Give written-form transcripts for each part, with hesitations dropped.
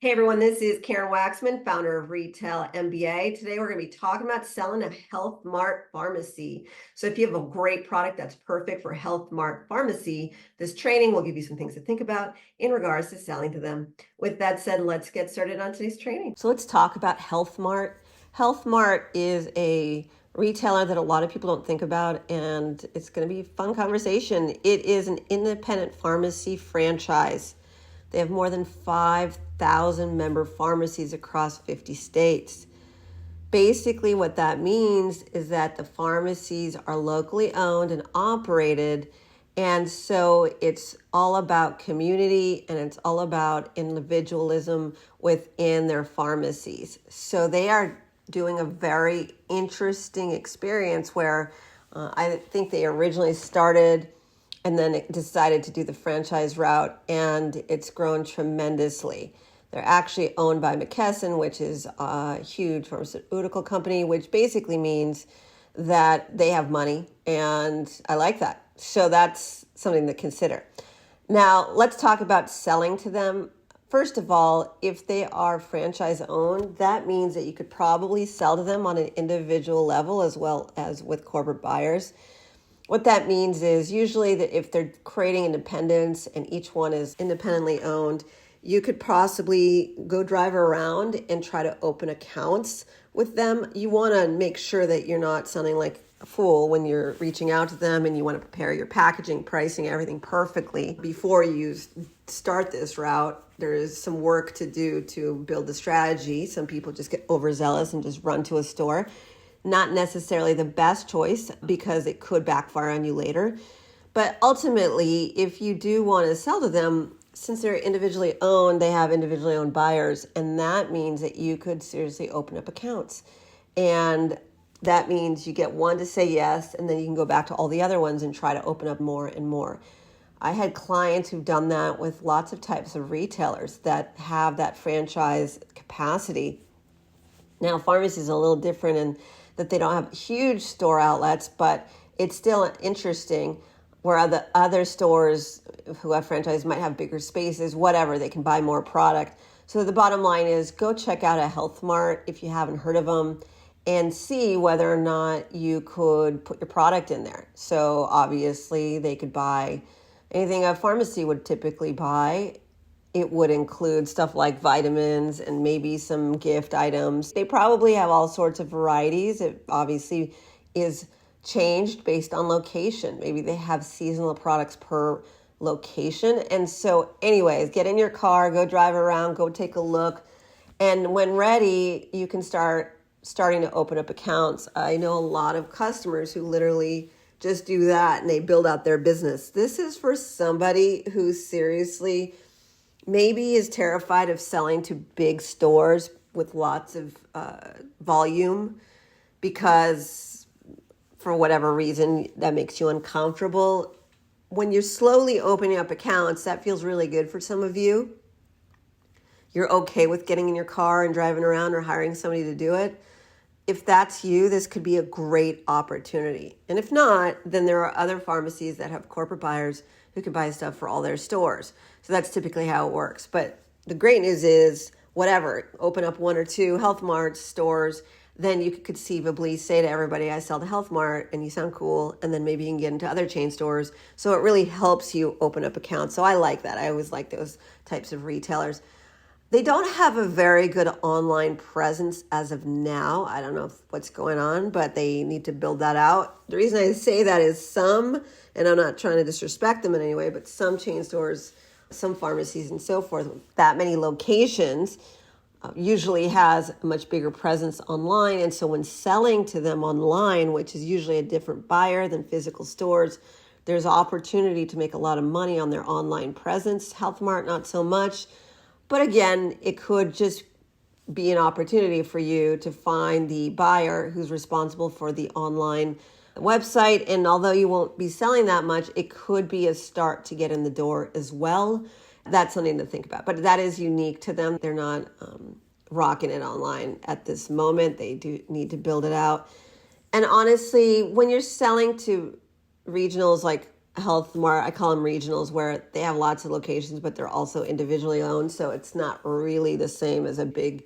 Hey everyone, this is Karen Waksman, founder of Retail MBA. Today we're going to be talking about selling a Health Mart pharmacy. So if you have a great product that's perfect for Health Mart pharmacy, this training will give you some things to think about in regards to selling to them. With that said, let's get started on today's training. So let's talk about Health Mart. Health Mart is a retailer that a lot of people don't think about, and it's going to be a fun conversation. It is an independent pharmacy franchise. They have more than 5,000 member pharmacies across 50 states. Basically, what that means is that the pharmacies are locally owned and operated, and so it's all about community and it's all about individualism within their pharmacies. So they are doing a very interesting experience where I think they originally started and then it decided to do the franchise route, and it's grown tremendously. They're actually owned by McKesson, which is a huge pharmaceutical company, which basically means that they have money, and I like that. So that's something to consider. Now, let's talk about selling to them. First of all, if they are franchise owned, that means that you could probably sell to them on an individual level as well as with corporate buyers. What that means is usually that if they're creating independence and each one is independently owned, you could possibly go drive around and try to open accounts with them. You want to make sure that you're not sounding like a fool when you're reaching out to them, and you want to prepare your packaging, pricing, everything perfectly before you start this route. There is some work to do to build the strategy. Some people just get overzealous and just run to a store. Not necessarily the best choice because it could backfire on you later. But ultimately, if you do want to sell to them, since they're individually owned, they have individually owned buyers. And that means that you could seriously open up accounts. And that means you get one to say yes, and then you can go back to all the other ones and try to open up more and more. I had clients who've done that with lots of types of retailers that have that franchise capacity. Now, pharmacy is a little different in that they don't have huge store outlets, but it's still interesting where the other stores who have franchise might have bigger spaces, whatever, they can buy more product. So the bottom line is go check out a Health Mart if you haven't heard of them and see whether or not you could put your product in there. So obviously they could buy anything a pharmacy would typically buy. It would include stuff like vitamins and maybe some gift items. They probably have all sorts of varieties. It obviously is changed based on location. Maybe they have seasonal products per location. And so anyways, get in your car, go drive around, go take a look. And when ready, you can starting to open up accounts. I know a lot of customers who literally just do that and they build out their business. This is for somebody who seriously maybe is terrified of selling to big stores with lots of volume because for whatever reason that makes you uncomfortable. When you're slowly opening up accounts, that feels really good for some of you. You're okay with getting in your car and driving around or hiring somebody to do it. If that's you, this could be a great opportunity. And if not, then there are other pharmacies that have corporate buyers who can buy stuff for all their stores. So that's typically how it works. But the great news is, whatever, open up one or two Health Mart stores, then you could conceivably say to everybody, I sell to Health Mart and you sound cool. And then maybe you can get into other chain stores. So it really helps you open up accounts. So I like that. I always like those types of retailers. They don't have a very good online presence as of now. I don't know what's going on, but they need to build that out. The reason I say that is some, and I'm not trying to disrespect them in any way, but some chain stores, some pharmacies and so forth, that many locations usually has a much bigger presence online. And so when selling to them online, which is usually a different buyer than physical stores, there's opportunity to make a lot of money on their online presence. Health Mart, not so much. But again, it could just be an opportunity for you to find the buyer who's responsible for the online website. And although you won't be selling that much, it could be a start to get in the door as well. That's something to think about. But that is unique to them. They're not rocking it online at this moment. They do need to build it out. And honestly, when you're selling to regionals like Health Mart, I call them regionals, where they have lots of locations, but they're also individually owned. So it's not really the same as a big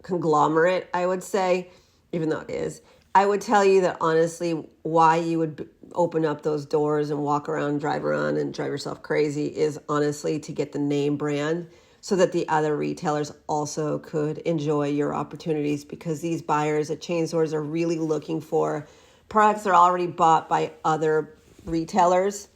conglomerate, I would say, even though it is. I would tell you that honestly, why you would open up those doors and walk around, drive around and drive yourself crazy is honestly to get the name brand so that the other retailers also could enjoy your opportunities, because these buyers at chain stores are really looking for products that are already bought by other retailers.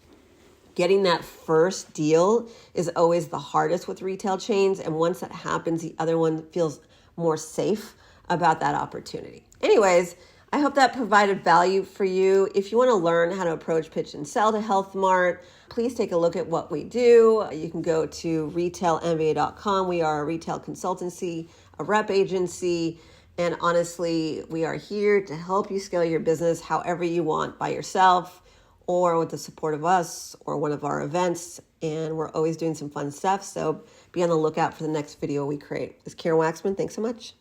Getting that first deal is always the hardest with retail chains. And once that happens, the other one feels more safe about that opportunity. Anyways, I hope that provided value for you. If you want to learn how to approach, pitch, and sell to Health Mart, please take a look at what we do. You can go to retailmba.com. We are a retail consultancy, a rep agency, and honestly, we are here to help you scale your business however you want, by yourself or with the support of us or one of our events. And we're always doing some fun stuff. So be on the lookout for the next video we create. This is Karen Waksman. Thanks so much.